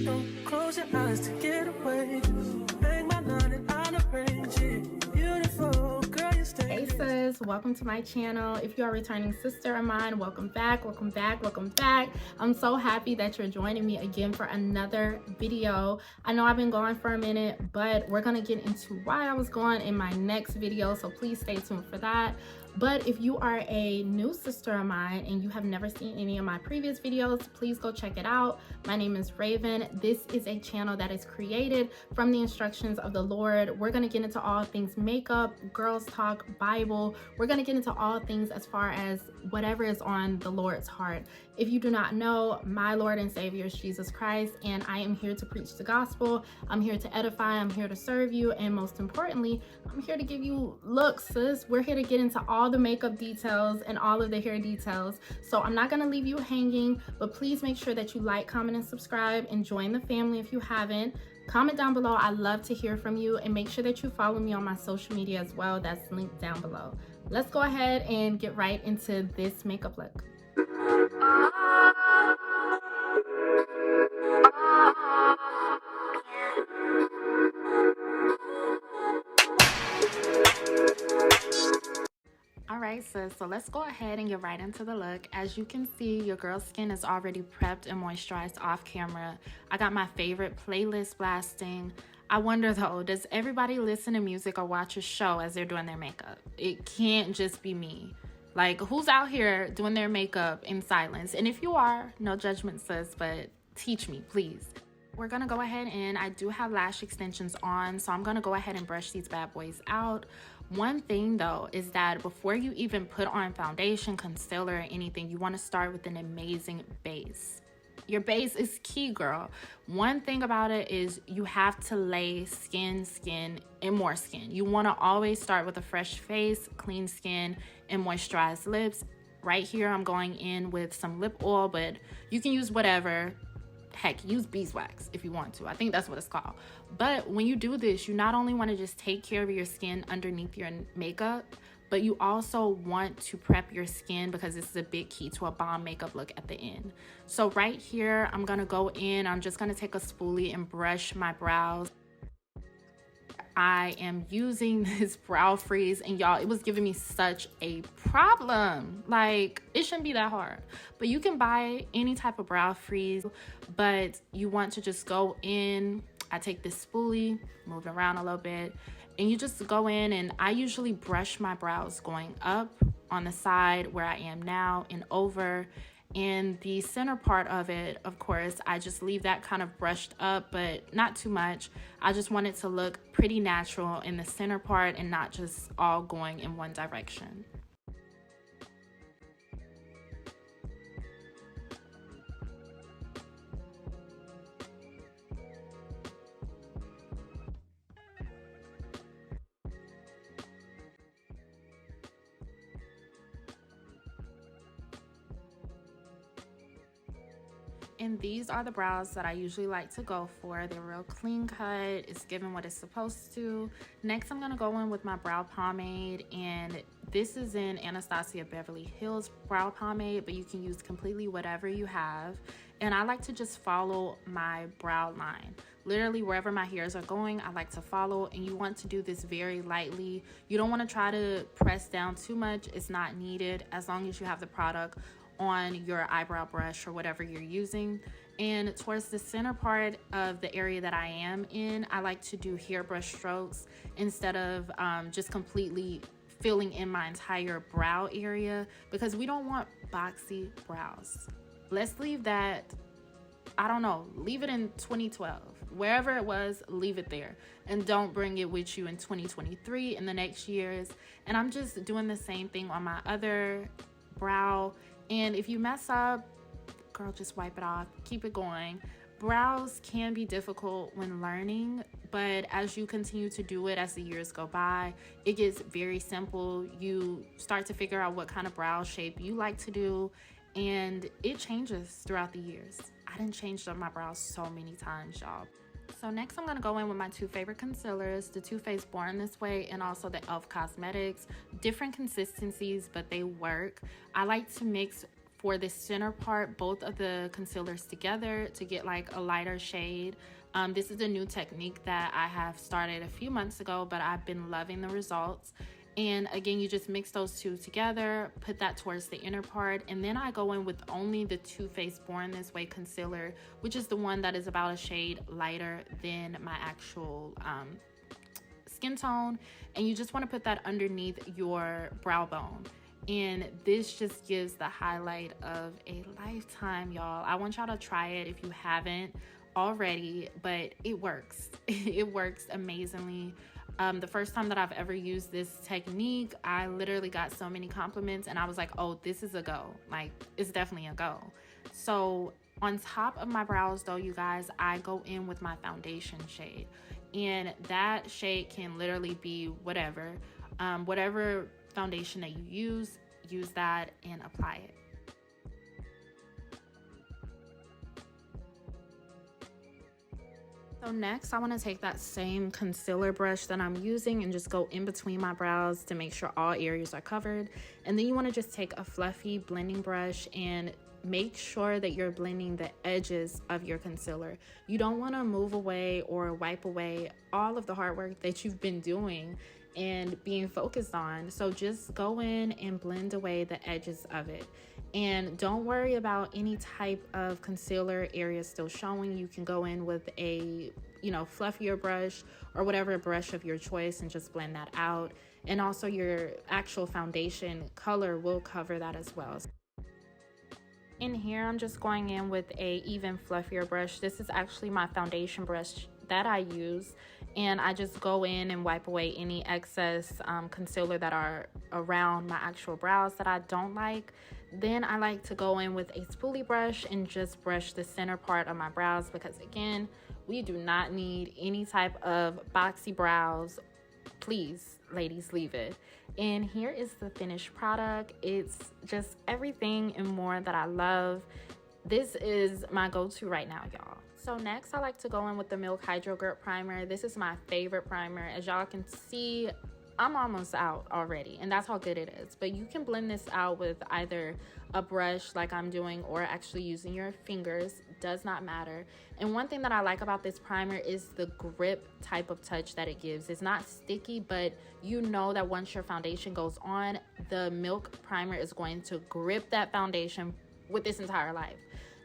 Don't close your eyes to get away. Bang my line and I'll arrange it. Beautiful girl, you stay. Hey sis, welcome to my channel. If you are a returning sister of mine, welcome back, welcome back, welcome back. I'm so happy that you're joining me again for another video. I know I've been gone for a minute, but we're gonna get into why I was gone in my next video, so please stay tuned for that. But if you are a new sister of mine and you have never seen any of my previous videos, please go check it out. My name is Raven. This is a channel that is created from the instructions of the Lord. We're gonna get into all things makeup, girls talk, Bible. We're gonna get into all things as far as whatever is on the Lord's heart. If you do not know, my Lord and Savior is Jesus Christ, and I am here to preach the gospel. I'm here to edify, I'm here to serve you, and most importantly, I'm here to give you looks, sis. We're here to get into all the makeup details and all of the hair details. So I'm not gonna leave you hanging, but please make sure that you like, comment, and subscribe, and join the family if you haven't. Comment down below. I love to hear from you, and make sure that you follow me on my social media as well. That's linked down below. Let's go ahead and get right into this makeup look. Alright sis, so let's go ahead and get right into the look. As you can see, your girl's skin is already prepped and moisturized off camera. I got my favorite playlist blasting. I wonder though, does everybody listen to music or watch a show as they're doing their makeup? It can't just be me. Like, who's out here doing their makeup in silence? And if you are, no judgment sis, but teach me, please. We're gonna go ahead and I do have lash extensions on, so I'm gonna go ahead and brush these bad boys out. One thing though is that before you even put on foundation, concealer, or anything, you wanna start with an amazing base. Your base is key, girl. One thing about it is you have to lay skin, and more skin. You wanna always start with a fresh face, clean skin, and moisturized lips. Right here, I'm going in with some lip oil, but you can use whatever. Heck, use beeswax if you want to. I think that's what it's called. But when you do this, you not only want to just take care of your skin underneath your makeup, but you also want to prep your skin because this is a big key to a bomb makeup look at the end. So right here, I'm gonna go in. I'm just gonna take a spoolie and brush my brows. I am using this brow freeze, and y'all, it was giving me such a problem. Like, it shouldn't be that hard, but you can buy any type of brow freeze, but you want to just go in. I take this spoolie, move it around a little bit, and you just go in, and I usually brush my brows going up on the side where I am now and over. And the center part of it, of course, I just leave that kind of brushed up, but not too much. I just want it to look pretty natural in the center part and not just all going in one direction. And these are the brows that I usually like to go for. They're real clean cut. It's giving what it's supposed to. Next, I'm gonna go in with my brow pomade, and this is in Anastasia Beverly Hills brow pomade, but you can use completely whatever you have. And I like to just follow my brow line. Literally wherever my hairs are going, I like to follow, and you want to do this very lightly. You don't want to try to press down too much. It's not needed as long as you have the product on your eyebrow brush or whatever you're using. And towards the center part of the area that I am in, I like to do hairbrush strokes instead of just completely filling in my entire brow area, because we don't want boxy brows. Let's leave that, I don't know, leave it in 2012. Wherever it was, leave it there, and don't bring it with you in 2023 in the next years. And I'm just doing the same thing on my other brow. And if you mess up, girl, just wipe it off, keep it going. Brows can be difficult when learning, but as you continue to do it, as the years go by, it gets very simple. You start to figure out what kind of brow shape you like to do, and it changes throughout the years. I done changed up my brows so many times, y'all. So next I'm gonna go in with my two favorite concealers, the Too Faced Born This Way and also the e.l.f. Cosmetics. Different consistencies, but they work. I like to mix for the center part, both of the concealers together to get like a lighter shade. This is a new technique that I have started a few months ago, but I've been loving the results. And again, you just mix those two together, put that towards the inner part, and then I go in with only the Too Faced Born This Way concealer, which is the one that is about a shade lighter than my actual skin tone. And you just want to put that underneath your brow bone. And this just gives the highlight of a lifetime, y'all. I want y'all to try it if you haven't already, but it works. It works amazingly. The first time that I've ever used this technique, I literally got so many compliments and I was like, oh, this is a go. Like, it's definitely a go. So on top of my brows though, you guys, I go in with my foundation shade, and that shade can literally be whatever. Whatever foundation that you use that and apply it. So next, I want to take that same concealer brush that I'm using and just go in between my brows to make sure all areas are covered. And then you want to just take a fluffy blending brush and make sure that you're blending the edges of your concealer. You don't want to move away or wipe away all of the hard work that you've been doing and being focused on. So just go in and blend away the edges of it. And don't worry about any type of concealer area still showing. You can go in with a, fluffier brush or whatever brush of your choice and just blend that out. And also your actual foundation color will cover that as well. In here, I'm just going in with a even fluffier brush. This is actually my foundation brush that I use, and I just go in and wipe away any excess concealer that are around my actual brows that I don't like. Then I like to go in with a spoolie brush and just brush the center part of my brows, because again, we do not need any type of boxy brows. Please, ladies, leave it. And here is the finished product. It's just everything and more that I love. This is my go-to right now, y'all. So next, I like to go in with the Milk Hydrogrip primer. This is my favorite primer. As y'all can see, I'm almost out already, and that's how good it is. But you can blend this out with either a brush like I'm doing or actually using your fingers. Does not matter. And one thing that I like about this primer is the grip type of touch that it gives. It's not sticky, but you know that once your foundation goes on, the Milk primer is going to grip that foundation with its entire life.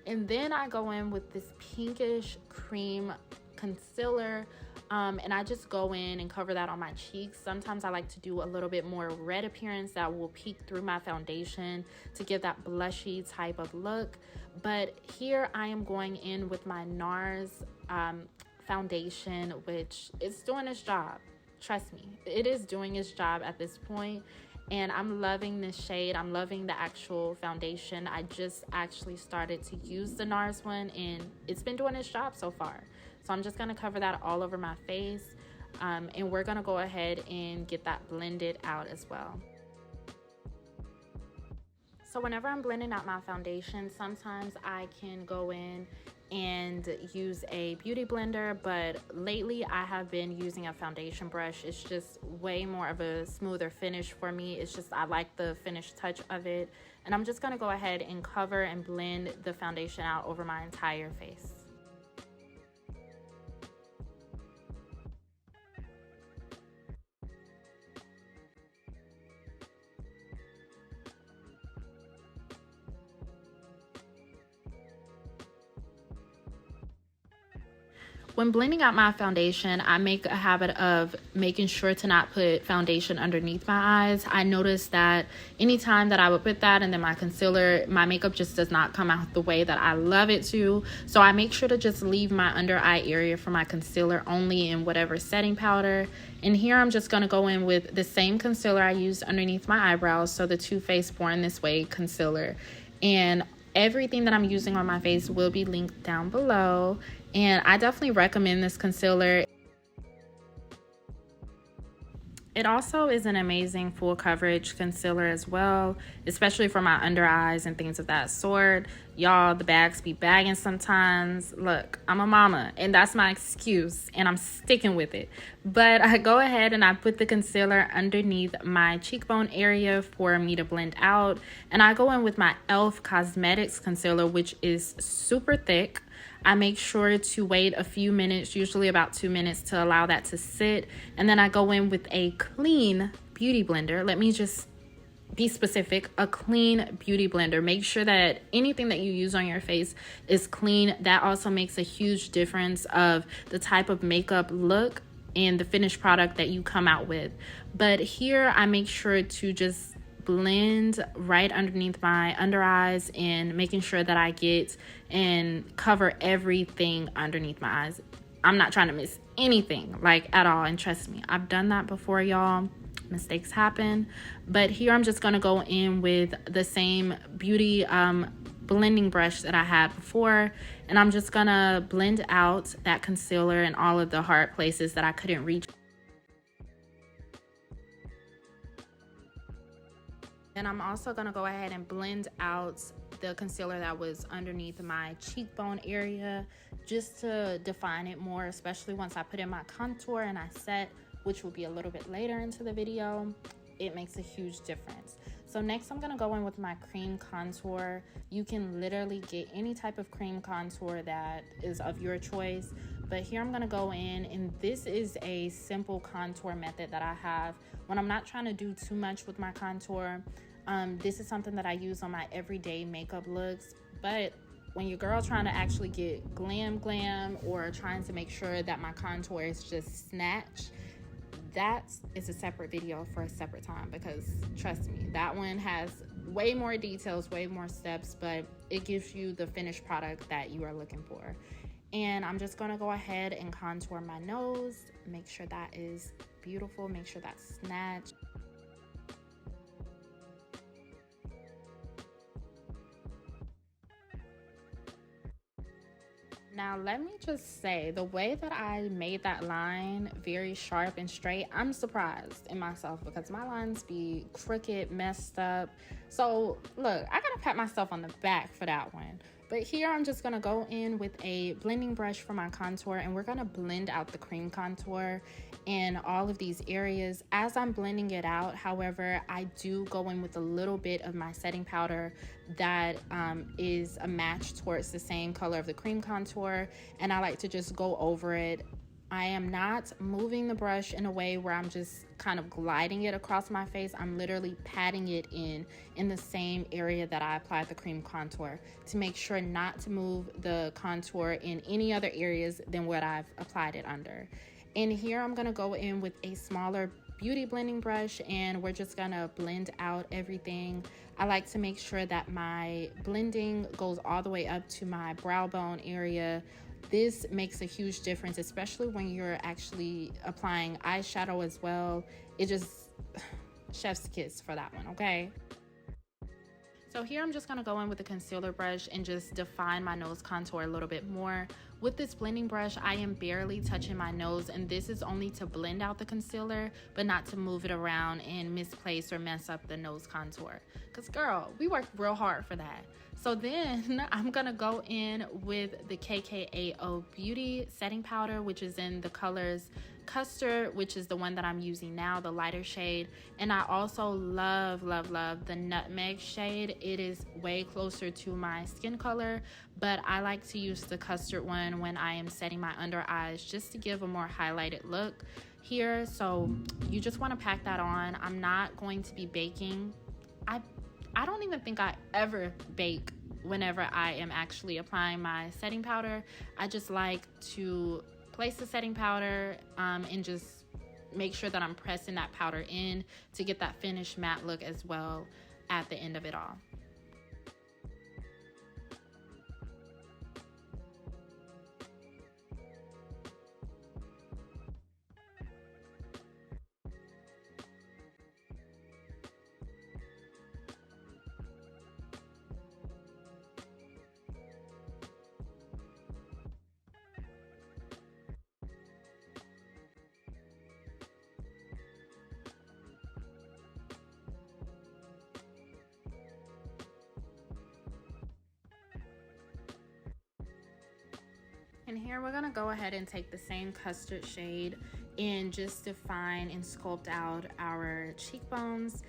And then I go in with this pinkish cream concealer, and I just go in and cover that on my cheeks. Sometimes I like to do a little bit more red appearance that will peek through my foundation to give that blushy type of look. But here I am going in with my NARS foundation, which is doing its job. Trust me, it is doing its job at this point. And I'm loving this shade. I'm loving the actual foundation. I just actually started to use the NARS one, and it's been doing its job so far. So I'm just going to cover that all over my face. And we're going to go ahead and get that blended out as well. So whenever I'm blending out my foundation, sometimes I can go in and use a beauty blender, but lately I have been using a foundation brush. It's just way more of a smoother finish for me. It's just, I like the finished touch of it. And I'm just going to go ahead and cover and blend the foundation out over my entire face. When blending out my foundation, I make a habit of making sure to not put foundation underneath my eyes. I noticed that anytime that I would put that and then my concealer, my makeup just does not come out the way that I love it to. So I make sure to just leave my under eye area for my concealer only in whatever setting powder. And here I'm just going to go in with the same concealer I used underneath my eyebrows, so the Too Faced Born This Way concealer. And everything that I'm using on my face will be linked down below. And I definitely recommend this concealer. It also is an amazing full coverage concealer as well, especially for my under eyes and things of that sort. Y'all, the bags be bagging sometimes. Look, I'm a mama, and that's my excuse, and I'm sticking with it. But I go ahead and I put the concealer underneath my cheekbone area for me to blend out. And I go in with my e.l.f. Cosmetics concealer, which is super thick. I make sure to wait a few minutes, usually about 2 minutes, to allow that to sit. And then I go in with a clean beauty blender. Let me just be specific, a clean beauty blender. Make sure that anything that you use on your face is clean. That also makes a huge difference of the type of makeup look and the finished product that you come out with. But here I make sure to just blend right underneath my under eyes and making sure that I get and cover everything underneath my eyes. I'm not trying to miss anything, like, at all. And trust me, I've done that before, y'all. Mistakes happen. But here I'm just gonna go in with the same beauty blending brush that I had before, and I'm just gonna blend out that concealer and all of the hard places that I couldn't reach. And I'm also gonna go ahead and blend out the concealer that was underneath my cheekbone area, just to define it more, especially once I put in my contour and I set, which will be a little bit later into the video. It makes a huge difference. So next I'm gonna go in with my cream contour. You can literally get any type of cream contour that is of your choice, but here I'm gonna go in, and this is a simple contour method that I have when I'm not trying to do too much with my contour. This is something that I use on my everyday makeup looks, but when your girl trying to actually get glam or trying to make sure that my contour is just snatched, that is a separate video for a separate time, because trust me, that one has way more details, way more steps, but it gives you the finished product that you are looking for. And I'm just gonna go ahead and contour my nose, make sure that is beautiful, make sure that's snatched. Now, let me just say, the way that I made that line very sharp and straight, I'm surprised in myself, because my lines be crooked, messed up. So look, I gotta pat myself on the back for that one. But here I'm just gonna go in with a blending brush for my contour, and we're gonna blend out the cream contour in all of these areas. As I'm blending it out, however, I do go in with a little bit of my setting powder that is a match towards the same color of the cream contour, and I like to just go over it. I am not moving the brush in a way where I'm just kind of gliding it across my face. I'm literally patting it in the same area that I applied the cream contour, to make sure not to move the contour in any other areas than what I've applied it under. And here I'm gonna go in with a smaller beauty blending brush, and we're just gonna blend out everything. I like to make sure that my blending goes all the way up to my brow bone area. This makes a huge difference, especially when you're actually applying eyeshadow as well. It just, chef's kiss for that one, okay? So here I'm just gonna go in with a concealer brush and just define my nose contour a little bit more. With this blending brush, I am barely touching my nose, and this is only to blend out the concealer, but not to move it around and misplace or mess up the nose contour. Cause girl, we worked real hard for that. So then I'm gonna go in with the KKAO Beauty setting powder, which is in the colors Custard, which is the one that I'm using now, the lighter shade. And I also love the Nutmeg shade. It is way closer to my skin color, but I like to use the Custard one when I am setting my under eyes, just to give a more highlighted look here. So you just want to pack that on. I'm not going to be baking. I don't even think I ever bake whenever I am actually applying my setting powder. I just like to place the setting powder and just make sure that I'm pressing that powder in to get that finished matte look as well at the end of it all. here we're gonna go ahead and take the same custard shade and just define and sculpt out our cheekbones.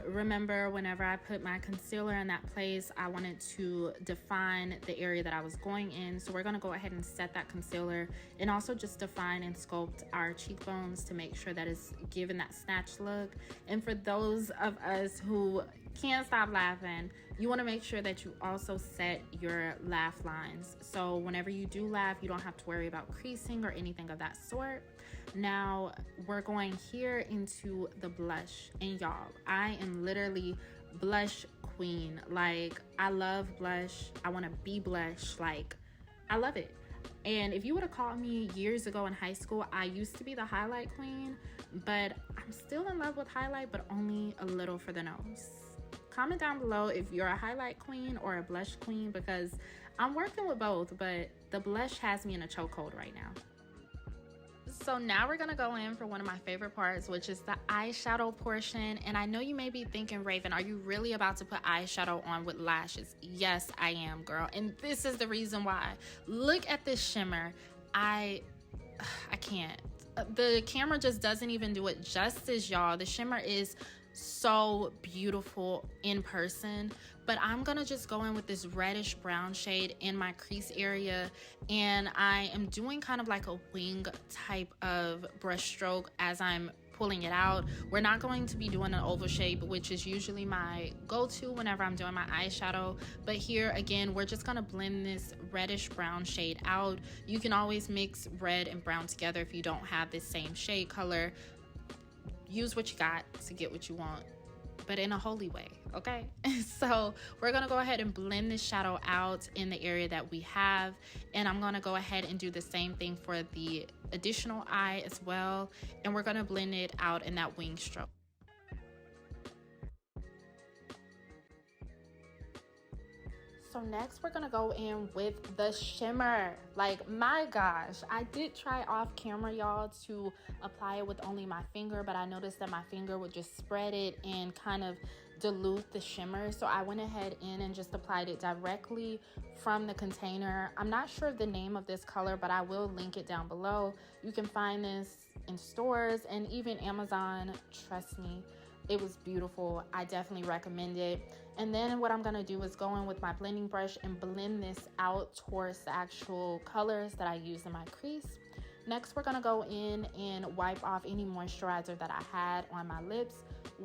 Remember, whenever I put my concealer in that place, I wanted to define the area that I was going in. So we're gonna go ahead and set that concealer and also just define and sculpt our cheekbones to make sure that it's giving that snatch look. And for those of us who can't stop laughing, you want to make sure that you also set your laugh lines. So whenever you do laugh, you don't have to worry about creasing or anything of that sort. Now we're going here into the blush, and y'all, I am literally blush queen. Like, I love blush. I want to be blush. Like, I love it. And if you would have called me years ago in high school, I used to be the highlight queen, but I'm still in love with highlight, but only a little for the nose. Comment down below if you're a highlight queen or a blush queen, because I'm working with both, but the blush has me in a chokehold right now. So now we're gonna go in for one of my favorite parts, which is the eyeshadow portion. And I know you may be thinking, Raven, are you really about to put eyeshadow on with lashes? Yes, I am, girl. And this is the reason why. Look at this shimmer. I can't. The camera just doesn't even do it justice, y'all. The shimmer is so beautiful in person, but I'm gonna just go in with this reddish brown shade in my crease area, and I am doing kind of like a wing type of brush stroke as I'm pulling it out. We're not going to be doing an oval shape, which is usually my go-to whenever I'm doing my eyeshadow, but here again we're just gonna blend this reddish brown shade out. You can always mix red and brown together if you don't have this same shade color. Use what you got to get what you want, but in a holy way, okay? So we're gonna go ahead and blend this shadow out in the area that we have, and I'm gonna go ahead and do the same thing for the additional eye as well, and we're gonna blend it out in that wing stroke. So next we're gonna go in with the shimmer. Like, my gosh, I did try off camera, y'all, to apply it with only my finger, but I noticed that my finger would just spread it and kind of dilute the shimmer. So I went ahead in and just applied it directly from the container. I'm not sure of the name of this color, but I will link it down below. You can find this in stores and even Amazon. Trust me, it was beautiful. I definitely recommend it. And then what I'm gonna do is go in with my blending brush and blend this out towards the actual colors that I use in my crease. Next, we're gonna go in and wipe off any moisturizer that I had on my lips.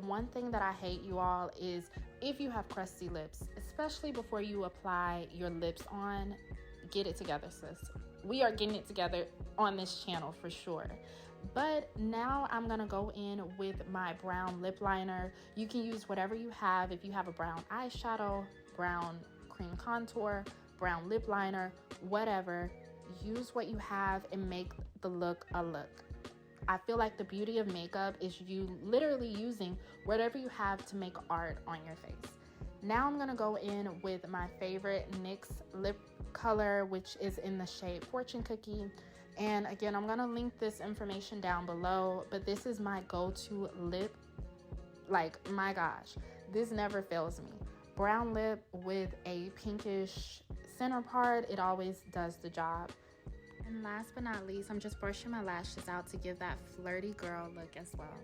One thing that I hate, you all, is if you have crusty lips, especially before you apply your lips on, get it together, sis. We are getting it together on this channel for sure. But now I'm gonna go in with my brown lip liner. You can use whatever you have. If you have a brown eyeshadow, brown cream contour, brown lip liner, whatever, use what you have and make the look a look. I feel like the beauty of makeup is you literally using whatever you have to make art on your face. Now I'm gonna go in with my favorite NYX lip color, which is in the shade Fortune Cookie. And again, I'm gonna link this information down below, but this is my go-to lip. Like, my gosh, this never fails me. Brown lip with a pinkish center part, it always does the job. And last but not least, I'm just brushing my lashes out to give that flirty girl look as well.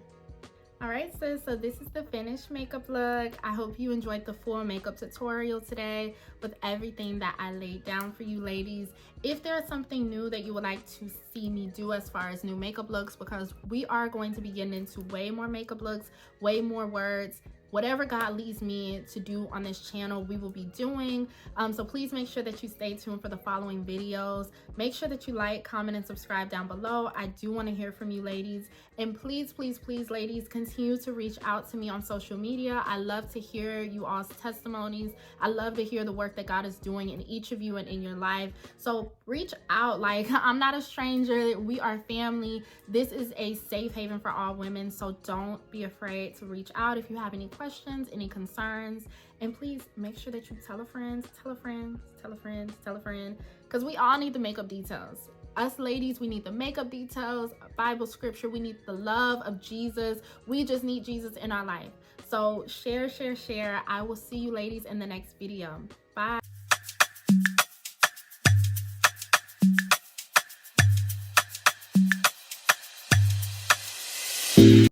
All right, sis, so this is the finished makeup look. I hope you enjoyed the full makeup tutorial today with everything that I laid down for you ladies. If there's something new that you would like to see me do as far as new makeup looks, because we are going to be getting into way more makeup looks, way more words, whatever God leads me to do on this channel, we will be doing. So please make sure that you stay tuned for the following videos. Make sure that you like, comment, and subscribe down below. I do want to hear from you ladies. And please, please, please, ladies, continue to reach out to me on social media. I love to hear you all's testimonies. I love to hear the work that God is doing in each of you and in your life. So reach out. Like, I'm not a stranger. We are family. This is a safe haven for all women. So don't be afraid to reach out if you have any questions, any concerns, and please make sure that you tell a friend, tell a friend, tell a friend, tell a friend, because we all need the makeup details. Us ladies, we need the makeup details, Bible scripture, we need the love of Jesus. We just need Jesus in our life. So share, share, share. I will see you ladies in the next video. Bye.